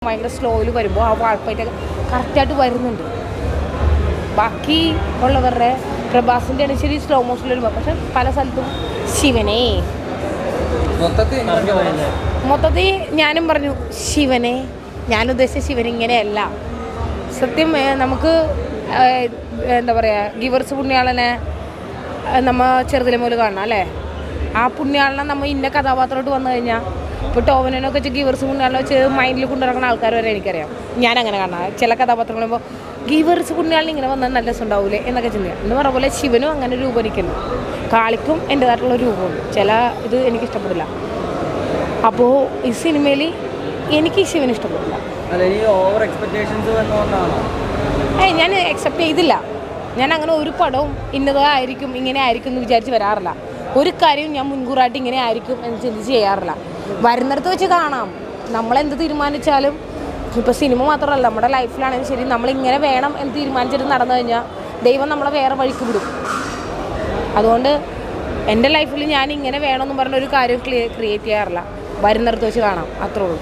ഭയങ്കര സ്ലോയിൽ വരുമ്പോൾ ആ വാൾപ്പായിട്ടൊക്കെ കറക്റ്റായിട്ട് വരുന്നുണ്ട്. ബാക്കി ഉള്ളവരുടെ പ്രഭാസിൻ്റെ ആണ് ശരി സ്ലോ മോഷനിൽ വരുമ്പോൾ, പക്ഷെ പല സ്ഥലത്തും ശിവനെ മൊത്തത്തിൽ ഞാനും പറഞ്ഞു ശിവനെ, ഞാൻ ഉദ്ദേശിച്ച ശിവൻ ഇങ്ങനെയല്ല. സത്യം നമുക്ക് എന്താ പറയുക, ഗിവേഴ്സ് പുണ്യാളനെ നമ്മൾ ചെറുതിലെ മുതൽ കാണണം അല്ലേ. ആ പുണ്യാളനെ നമ്മൾ ഇന്ന കഥാപാത്രമായിട്ട് വന്നു കഴിഞ്ഞാൽ ഇപ്പോൾ ടോവിനൊക്കെ വെച്ച് ഗിവേഴ്സ് പുണ്യാളനെ വെച്ച് മൈൻഡിൽ കൊണ്ടുനടക്കുന്ന ആൾക്കാർ വരെ എനിക്കറിയാം. ഞാനങ്ങനെ കാണാം. ചില കഥാപാത്രങ്ങൾ പറയുമ്പോൾ ഗിവേഴ്സ് പുണ്യാളിന് ഇങ്ങനെ വന്നാൽ നല്ല രസം ഉണ്ടാവില്ലേ എന്നൊക്കെ ചിന്തിക്കാം. എന്ന് പറഞ്ഞ പോലെ ശിവനും അങ്ങനെ രൂപനിക്കുന്നു. കാളിക്കും എൻ്റേതായിട്ടുള്ള രൂപമുണ്ട്. ചില ഇത് എനിക്കിഷ്ടപ്പെടില്ല. അപ്പോൾ ഈ സിനിമയിൽ എനിക്ക് ശിവന് ഇഷ്ടപ്പെടില്ല. ഞാൻ എക്സെപ്റ്റ് ചെയ്തില്ല. ഞാൻ അങ്ങനെ ഒരു പടവും ഇന്നതായിരിക്കും ഇങ്ങനെ ആയിരിക്കും എന്ന് വിചാരിച്ച് വരാറില്ല. ഒരു കാര്യവും ഞാൻ മുൻകൂറായിട്ട് ഇങ്ങനെ ആയിരിക്കും എന്ന് ചിന്തിച്ച് ചെയ്യാറില്ല. വരുന്നിടത്ത് വെച്ച് കാണാം. നമ്മളെന്ത് തീരുമാനിച്ചാലും, ഇപ്പോൾ സിനിമ മാത്രമല്ല നമ്മുടെ ലൈഫിലാണെങ്കിൽ ശരി, നമ്മളിങ്ങനെ വേണം എന്ന് തീരുമാനിച്ചിട്ട് നടന്നു കഴിഞ്ഞാൽ ദൈവം നമ്മളെ വേറെ വഴിക്ക് വിടും. അതുകൊണ്ട് എൻ്റെ ലൈഫിൽ ഞാൻ ഇങ്ങനെ വേണമെന്ന് പറഞ്ഞൊരു കാര്യം ക്രിയേറ്റ് ചെയ്യാറില്ല. വരുന്നിടത്ത് വെച്ച് കാണാം, അത്രേ ഉള്ളൂ.